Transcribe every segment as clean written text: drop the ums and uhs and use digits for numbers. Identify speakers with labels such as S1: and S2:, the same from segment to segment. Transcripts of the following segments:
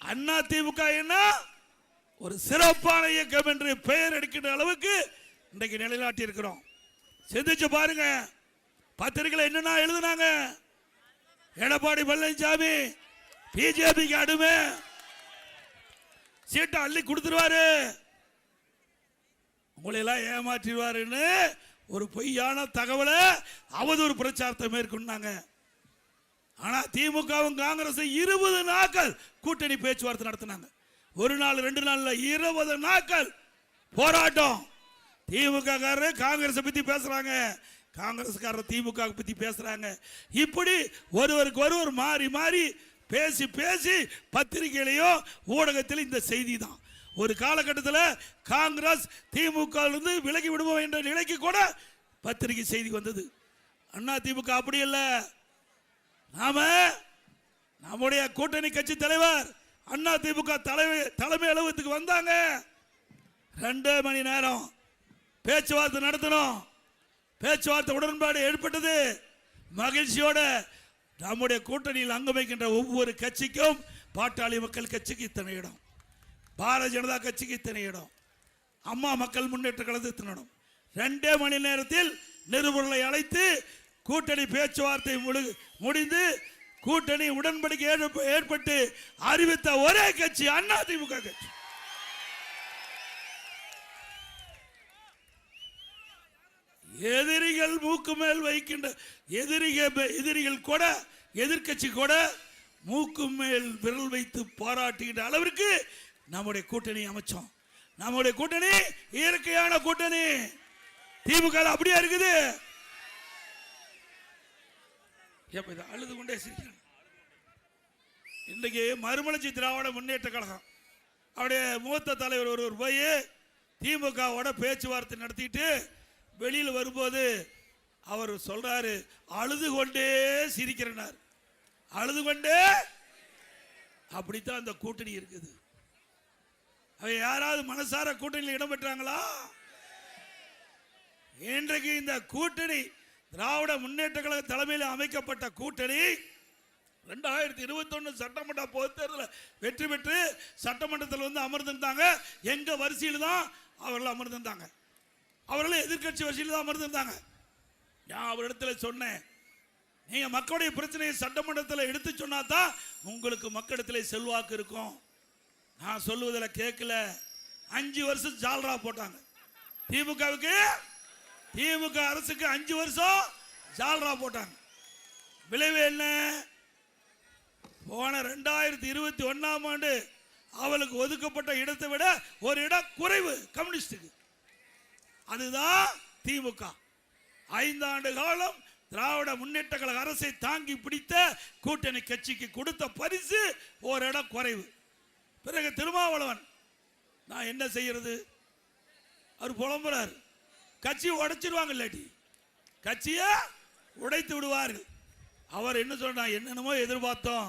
S1: அண்ணா திமுக என்ன ஒரு சிறப்பான இயக்கம் என்று பெயர் எடுக்கின்ற அளவுக்கு இன்றைக்கு நிலைநாட்டி இருக்கிறோம். சிந்திச்சு பாருங்க, பத்திரிகையில் என்னன்னா எழுதுனாங்க, எடப்பாடி பழனிசாமி பிஜேபிக்கு அடிமை, சீட்டை அள்ளி கொடுத்துருவாரு, உங்களை எல்லாம் ஏமாற்றிடுவாருன்னு ஒரு பொய்யான தகவலை அவதூறு பிரச்சாரத்தை மேற்கொண்டாங்க. ஆனா திமுகவும் காங்கிரஸ் 20 நாட்கள் கூட்டணி பேச்சுவார்த்தை நடத்தினாங்க. ஒரு நாள் 2 நாள்ல 20 நாட்கள் போராட்டம். திமுக காரர் காங்கிரஸ் பத்தி பேசுறாங்க, காங்கிரஸ்காரர் திமுக பத்தி பேசுறாங்க. இப்படி ஒருவருக்கு ஒருவர் மாறி மாறி பேசி பேசி பத்திரிகையிலையும் ஊடகத்தில் இந்த செய்தி தான். ஒரு காலகட்டத்தில் காங்கிரஸ் திமுக விலகி விடுவோம் என்ற நிலைக்கு கூட பத்திரிகை செய்தி வந்தது. அண்ணா திமுக அப்படி இல்ல. நாம நம்முடைய கூட்டணி கட்சி தலைவர் அண்ணா திமுக தலைமை அலுவலகத்துக்கு வந்தாங்க. 2 மணி நேரம் பேச்சுவார்த்தை நடத்தணும். பேச்சுவார்த்தை உடன்பாடு ஏற்பட்டது. மகிழ்ச்சியோட நம்முடைய கூட்டணியில் அங்கம் வைக்கின்ற ஒவ்வொரு கட்சிக்கும், பாட்டாளி மக்கள் கட்சிக்கு இத்தனை இடம், பாரதிய ஜனதா கட்சிக்கு இத்தனை இடம், அம்மா மக்கள் முன்னேற்ற கழகத்துக்கு இத்தனை இடம். 2 மணி நேரத்தில் நிருபர்களை அழைத்து கூட்டணி பேச்சுவார்த்தை முடிந்து கூட்டணி உடன்படிக்கை ஏற்பட்டு அறிவித்த ஒரே கட்சி அண்ணா திமுக கட்சி. எதிரிகள் மூக்கு மேல் வைக்கின்ற எதிரிகள் கூட, எதிர்கட்சி கூட மூக்கு மேல் விரல் வைத்து பாராட்டுகின்ற அளவிற்கு நம்முடைய கூட்டணி அமைச்சோம். நம்முடைய கூட்டணி இயற்கையான கூட்டணி. திமுக அப்படியே இருக்குது. அழுது கொண்டே சிரிக்கிறாங்க. இன்றைக்கு மறுமலர்ச்சி திராவிட முன்னேற்ற கழகம் அவருடைய மூத்த தலைவர் ஒருவர் போய் திமுகவோட பேச்சுவார்த்தை நடத்திட்டு வெளியில் வரும்போது அவர் சொல்றாரு, அழுது கொண்டே சிரிக்கிறார். அழுது கொண்டே. அப்படித்தான் அந்த கூட்டணி இருக்குது. அவ யாராவது மனசார கூட்டணியில் இடம் பெற்றாங்களா? இன்றைக்கு இந்த கூட்டணி திராவிட முன்னேற்ற கழக தலைமையில் அமைக்கப்பட்ட கூட்டணி 2021 சட்டமன்ற பொதுத் தேர்தலில் வெற்றி பெற்று சட்டமன்றத்தில் அமர்ந்திருந்தாங்க. எங்க வரிசையில் தான் அவர்கள் அமர்ந்திருந்தாங்க. அவர்கள் எதிர்கட்சி வரிசையில் தான் அமர்ந்திருந்தாங்க. நான் அவரிடத்தில் சொன்னேன், நீங்க மக்களுடைய பிரச்சனையை சட்டமன்றத்தில் எடுத்து சொன்னா தான் உங்களுக்கு மக்களிடத்தில் செல்வாக்கு இருக்கும். நான் சொல்லுவதில் கேட்கல. 5 வருஷம் ஜால்ரா போட்டாங்க. திமுக அரசுக்கு 5 வருஷம் ஜால்ரா போட்டாங்க. விளைவு என்ன? போன 2021ஆம் ஆண்டு அவளுக்கு ஒதுக்கப்பட்ட இடத்தை விட ஒரு இடம் குறைவு கம்யூனிஸ்டுக்கு. அதுதான் திமுக 5 ஆண்டு காலம் திராவிட முன்னேற்ற கழக அரசை தாங்கி பிடித்த கூட்டணி கட்சிக்கு கொடுத்த பரிசு ஒரு இடம் குறைவு. பிறகு திருமாவளவன், நான் என்ன செய்யறது, அவர் புலம்புறாரு, கட்சியை உடைச்சிருவாங்க, இல்லாட்டி கட்சியை உடைத்து விடுவார்கள். அவர் என்ன சொன்னார், என்னென்னமோ எதிர்பார்த்தோம்,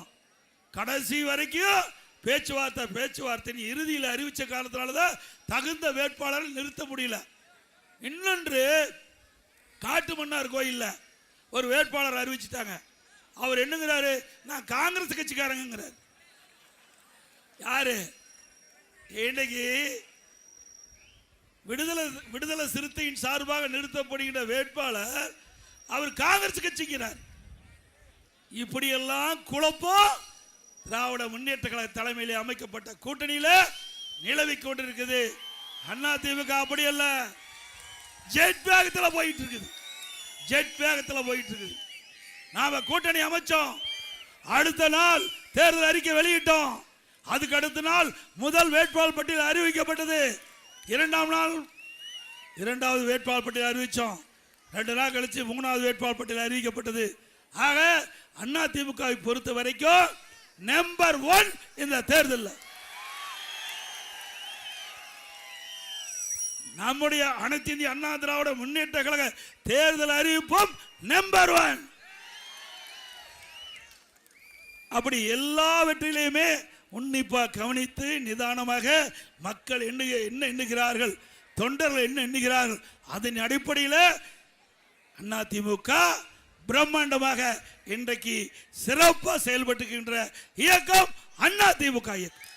S1: கடைசி வரைக்கும் பேச்சுவார்த்தை இறுதியில் அறிவிச்ச காலத்தினாலதான் தகுந்த வேட்பாளரை நிறுத்த முடியல. இன்னொன்று, காட்டு மன்னார் கோயில்ல ஒரு வேட்பாளர் அறிவிச்சுட்டாங்க. அவர் என்னங்கிறாரு, நான் காங்கிரஸ் கட்சிக்காரங்கிறார். யாரு? இன்னைக்கு விடுதலை சிறுத்தையின் சார்பாக நிறுத்தப்படுகின்ற வேட்பாளர் அவர் காங்கிரஸ் கட்சிக்கிறார். இப்படியெல்லாம் குழப்பம் திராவிட முன்னேற்ற கழக தலைமையிலே அமைக்கப்பட்ட கூட்டணியில நிலவி கொண்டிருக்குது. அண்ணா திமுக அப்படி அல்ல, ஜெட் வேகத்தில் போயிட்டு இருக்குது. நாம கூட்டணி அமைச்சோம். அடுத்த நாள் தேர்தல் அறிக்கை வெளியிட்டோம். அதுக்கு அடுத்த நாள் முதல் வேட்பாளர் பட்டியல் அறிவிக்கப்பட்டது. 2ஆம் நாள் 2வது வேட்பாளர் பட்டியல் அறிவிச்சோம். 2 நாள் கழிச்சு 3வது வேட்பாளர் பட்டியல் அறிவிக்கப்பட்டது. ஆக அண்ணா திமுகவை பொறுத்த வரைக்கும் நம்பர் 1 இந்த தேர்தல். நம்முடைய அனைத்து இந்திய அண்ணா திராவிட முன்னேற்ற கழக தேர்தல் அறிவிப்பும் நம்பர் 1. அப்படி எல்லாவற்றிலையுமே உன்னிப்பா கவனித்து நிதானமாக மக்கள் என்ன எண்ணுகிறார்கள், தொண்டர்கள் என்ன எண்ணுகிறார்கள், அதன் அடிப்படையில் அதிமுக பிரம்மாண்டமாக இன்றைக்கு சிறப்பாக செயல்பட்டுகின்ற இயக்கம் அண்ணா திமுக இயக்கம்.